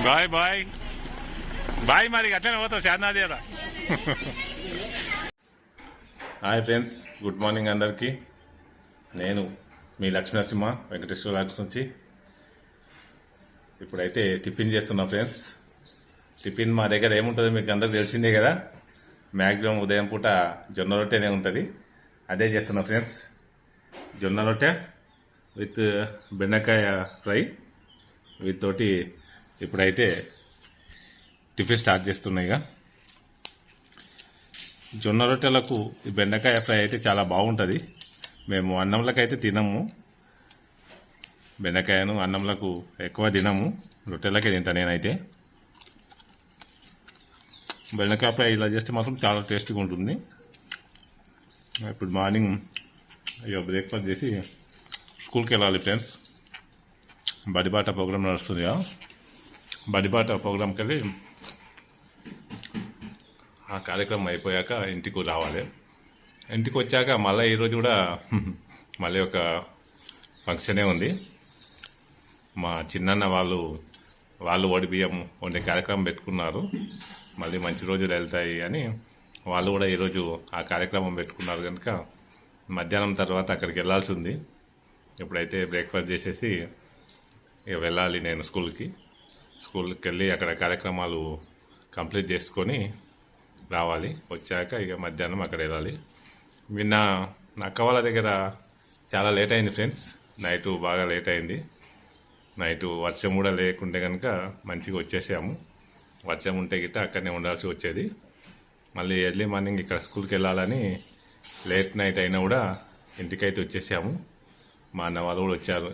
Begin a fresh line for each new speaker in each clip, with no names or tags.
Bye bye bye. మరి అట్లనే పోతావు శారనాథ్ కదా. హాయ్ ఫ్రెండ్స్, గుడ్ మార్నింగ్ అందరికీ. నేను మీ లక్ష్మీనరసింహ వెంకటేశ్వర లాక్స్ నుంచి. ఇప్పుడైతే టిఫిన్ చేస్తున్నా ఫ్రెండ్స్. టిఫిన్ మా దగ్గర ఏముంటుందో మీకు అందరికి తెలిసిందే కదా. మ్యాక్సిమం ఉదయం పూట జొన్న రొట్టెనే ఉంటుంది, అదే చేస్తున్నా ఫ్రెండ్స్. జొన్న రొట్టె విత్ బెండకాయ ఫ్రై విత్ తోటి ఇప్పుడైతే టిఫిన్ స్టార్ట్ చేస్తున్నాయి. ఇక జొన్న రొట్టెలకు ఈ బెండకాయ ఫ్రై అయితే చాలా బాగుంటుంది. మేము అన్నంలకైతే తినము, బెండకాయను అన్నంలకు ఎక్కువ తినము, రొట్టెలకే తింటా నేనైతే. బెండకాయ ఫ్రై ఇలా చేస్తే మాత్రం చాలా టేస్టీగా ఉంటుంది. ఇప్పుడు మార్నింగ్ ఇక బ్రేక్ఫాస్ట్ చేసి స్కూల్కి వెళ్ళాలి ఫ్రెండ్స్. బడిబాట ప్రోగ్రామ్ నడుస్తుంది కదా, బడిబాట ప్రోగ్రామ్కి వెళ్ళి ఆ కార్యక్రమం అయిపోయాక ఇంటికి రావాలి. ఇంటికి వచ్చాక మళ్ళీ ఈరోజు కూడా మళ్ళీ ఒక ఫంక్షనే ఉంది. మా చిన్నన్న వాళ్ళు ఓడి బియ్యం వండే కార్యక్రమం పెట్టుకున్నారు. మళ్ళీ మంచి రోజులు వెళ్తాయి అని వాళ్ళు కూడా ఈరోజు ఆ కార్యక్రమం పెట్టుకున్నారు కనుక మధ్యాహ్నం తర్వాత అక్కడికి వెళ్ళాల్సి ఉంది. ఇప్పుడైతే బ్రేక్ఫాస్ట్ చేసేసి ఇక వెళ్ళాలి నేను స్కూల్కి వెళ్ళి అక్కడ కార్యక్రమాలు కంప్లీట్ చేసుకొని రావాలి. వచ్చాక ఇక మధ్యాహ్నం అక్కడ వెళ్ళాలి. నిన్న నా అక్క వాళ్ళ దగ్గర చాలా లేట్ అయింది ఫ్రెండ్స్. నైటు బాగా లేట్ అయింది. నైటు వర్షం కూడా లేకుంటే కనుక మంచిగా వచ్చేసాము. వర్షం ఉంటే గిట్ట అక్కడనే ఉండాల్సి వచ్చేది. మళ్ళీ ఎర్లీ మార్నింగ్ ఇక్కడ స్కూల్కి వెళ్ళాలని లేట్ నైట్ అయినా కూడా ఇంటికైతే వచ్చేసాము. మా అన్న వాళ్ళు కూడా వచ్చారు.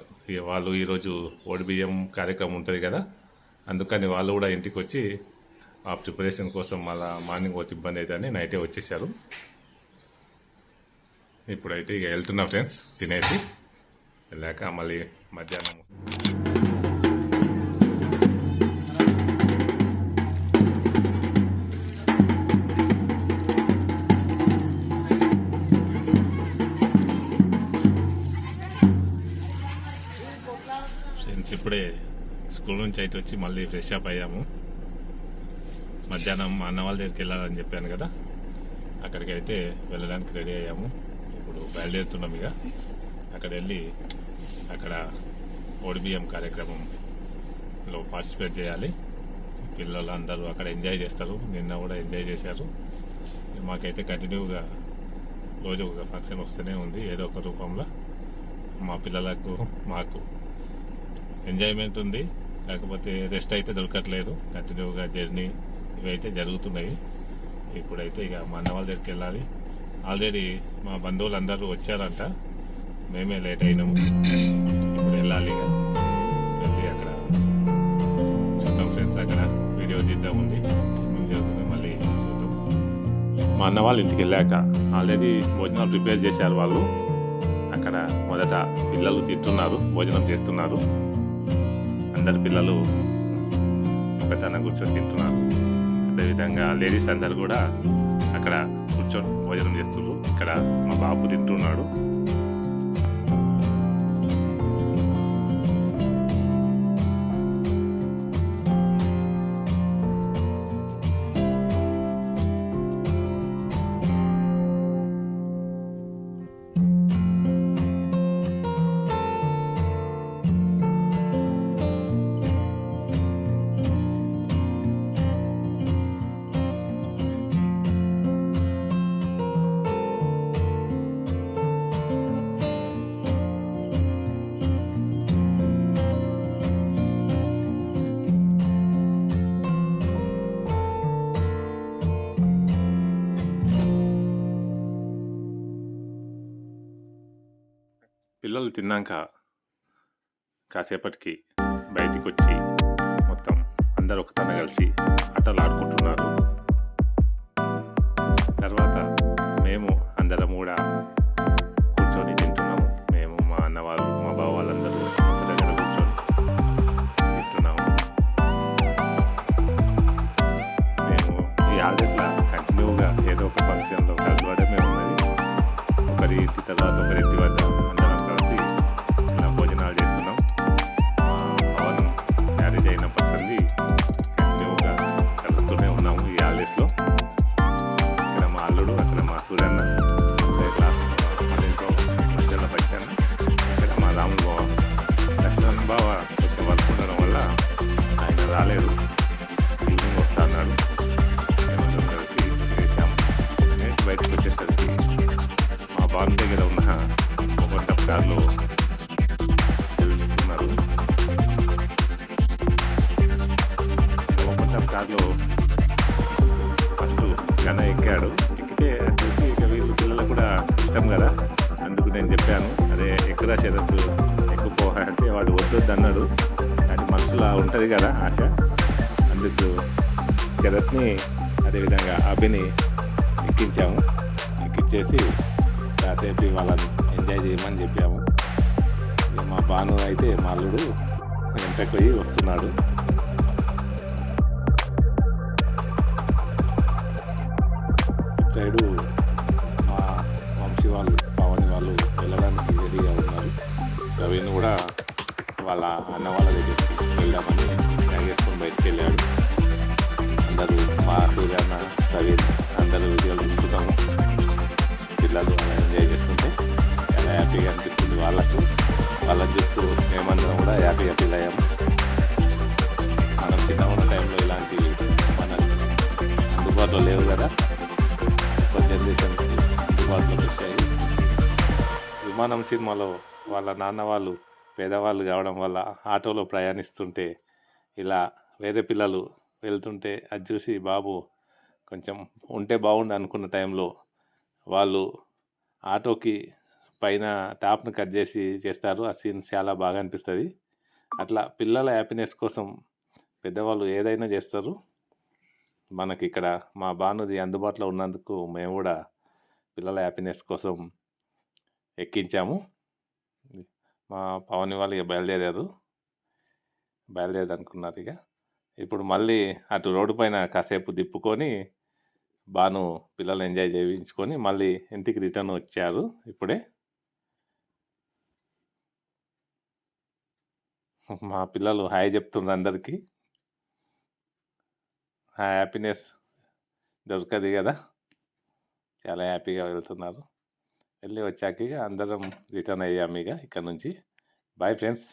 వాళ్ళు ఈరోజు ఓడి బియ్యం కార్యక్రమం ఉంటుంది కదా, అందుకని వాళ్ళు కూడా ఇంటికి వచ్చి ఆ ప్రిపరేషన్ కోసం మళ్ళీ మార్నింగ్ వచ్చి ఇబ్బంది అయితే అని నైటే వచ్చేసారు. ఇప్పుడైతే ఇక వెళ్తున్నా ఫ్రెండ్స్. తినేసి వెళ్ళాక మళ్ళీ మధ్యాహ్నం ఫ్రెండ్స్ ఇప్పుడే స్కూల్ నుంచి అయితే వచ్చి మళ్ళీ ఫ్రెష్ అప్ అయ్యాము. మధ్యాహ్నం అన్న వాళ్ళ దగ్గరికి వెళ్ళాలని చెప్పాను కదా, అక్కడికి అయితే వెళ్ళడానికి రెడీ అయ్యాము. ఇప్పుడు బయలుదేరుతున్నాం. ఇక అక్కడ వెళ్ళి అక్కడ ఓడిబిఎం కార్యక్రమంలో పార్టిసిపేట్ చేయాలి. పిల్లలు అందరూ అక్కడ ఎంజాయ్ చేస్తారు. నిన్న కూడా ఎంజాయ్ చేశారు. మాకైతే కంటిన్యూగా రోజు ఒక ఫంక్షన్ వస్తూనే ఉంది ఏదో ఒక రూపంలో. మా పిల్లలకు మాకు ఎంజాయ్మెంట్ ఉంది, కాకపోతే రెస్ట్ అయితే దొరకట్లేదు. కంటిన్యూగా జర్నీ ఇవైతే జరుగుతున్నాయి. ఇప్పుడైతే ఇక మా అన్న వాళ్ళ దగ్గరికి వెళ్ళాలి. ఆల్రెడీ మా బంధువులు అందరూ వచ్చారంట, మేమే లేట్ అయినాము. ఇప్పుడు వెళ్ళాలి. ఇక వెళ్ళి అక్కడ చూద్దాం ఫ్రెండ్స్. అక్కడ వీడియో తీద్దాముంది మళ్ళీ చూద్దాం. మా అన్న వాళ్ళ ఇంటికి వెళ్ళాక ఆల్రెడీ భోజనాలు ప్రిపేర్ చేశారు వాళ్ళు. అక్కడ మొదట పిల్లలు తింటున్నారు, భోజనం చేస్తున్నారు. అందరు పిల్లలు ఒకతన కూర్చొని తింటున్నారు. అదేవిధంగా లేడీస్ అందరు కూడా అక్కడ కూర్చొని భోజనం చేస్తున్నారు. ఇక్కడ మా బాబు తింటున్నాడు. పిల్లలు తిన్నాక కాసేపటికి బయటికి వచ్చి మొత్తం అందరు ఒకతన కలిసి ఆటలు ఆడుకుంటున్నారు. తర్వాత మేము అందరం కూడా కూర్చొని తింటున్నాము. మేము మా అన్న వాళ్ళు మా బావ వాళ్ళందరూ ఒక దగ్గర కూర్చొని తింటున్నాము. మేము ఈ హాలిడేస్లో కంటిన్యూగా ఏదో ఒక ఫంక్షన్లో కలవడమే ఉన్నది. ఒకరి ఇంటి తర్వాత ఒకరి ఇంటి వద్ద అందరం కలిసి బావ కొంచెం వర్క్ ఉండడం వల్ల ఆయన రాలేదు. ఈవినింగ్ వస్తా అన్నాడు. మేమందరం కలిసి తినేసాము. తినేసి బయటకు వచ్చేసరికి మా బావి దగ్గర ఉన్న ఓపెన్ టాప్ కార్లో వెళ్తున్నారు. ఓపెన్ టాప్ కార్లో ఫస్ట్ ఘన ఎక్కాడు. ఎక్కితే చూసి ఇక వీళ్ళు పిల్లలకు కూడా ఇష్టం కదా, అందుకు నేను చెప్పాను, అదే ఎక్కడా షరత్తు ఎక్కుపో అంటే వాడు వద్దొద్దు అన్నాడు. కానీ మనసులో ఉంటుంది కదా ఆశ, అందుకు శరత్ని అదేవిధంగా అభిని ఎక్కించాము. ఎక్కించేసి కాసేపు వాళ్ళని ఎంజాయ్ చేయమని చెప్పాము. ఇక మా బాను అయితే మా అల్లుడు వెంటకు పోయి వస్తున్నాడు. ఇటు సైడు మా వంశీ వాళ్ళు పవన్ వాళ్ళు వెళ్ళడానికి రెడీగా ఉన్నారు. రవీన్ కూడా వాళ్ళ అన్న వాళ్ళ దగ్గరికి వెళ్దామని బ్యాగ్ వేసుకొని బయటికి వెళ్ళాడు. అందరూ మా సూర్యన్న రవీన్ అందరూ వీడియోలు చూస్తున్నాము. పిల్లలు అలా ఎంజాయ్ చేస్తుంటే చాలా హ్యాపీగా అనిపిస్తుంది వాళ్ళకు. వాళ్ళని చూస్తూ మేమందరం కూడా హ్యాపీగా ఫీల్ అయ్యాము. మనం చిన్న ఉన్న టైంలో ఇలాంటివి మనకు అందుబాటులో లేవు కదా, కొత్త జనరేషన్ అందుబాటులోకి వచ్చాయి. విమానం సినిమాలో వాళ్ళ నాన్న వాళ్ళు పేదవాళ్ళు కావడం వల్ల ఆటోలో ప్రయాణిస్తుంటే ఇలా వేరే పిల్లలు వెళ్తుంటే అది చూసి బాబు కొంచెం ఉంటే బాగుండు అనుకున్న టైంలో వాళ్ళు ఆటోకి పైన టాప్ను కట్ చేసి చేస్తారు. ఆ సీన్ చాలా బాగా అనిపిస్తుంది. అట్లా పిల్లల హ్యాపీనెస్ కోసం పెద్దవాళ్ళు ఏదైనా చేస్తారు. మనకి ఇక్కడ మా బానుది అందుబాటులో ఉన్నందుకు మేము కూడా పిల్లల హ్యాపీనెస్ కోసం ఎక్కించాము. మా పవన్ వాళ్ళు ఇక బయలుదేరారు అనుకున్నారు. ఇక ఇప్పుడు మళ్ళీ అటు రోడ్డు పైన కాసేపు తిప్పుకొని బాను పిల్లలు ఎంజాయ్ చేయించుకొని మళ్ళీ ఇంటికి రిటర్న్ వచ్చారు. ఇప్పుడే మా పిల్లలు హాయ్ చెప్తున్నారు అందరికీ. హ్యాపీనెస్ దొరకదు కదా, చాలా హ్యాపీగా వెళ్తున్నారు. వెళ్ళి వచ్చాక ఇక అందరం రిటర్న్ అయ్యాము ఇక ఇక్కడ నుంచి. Bye friends.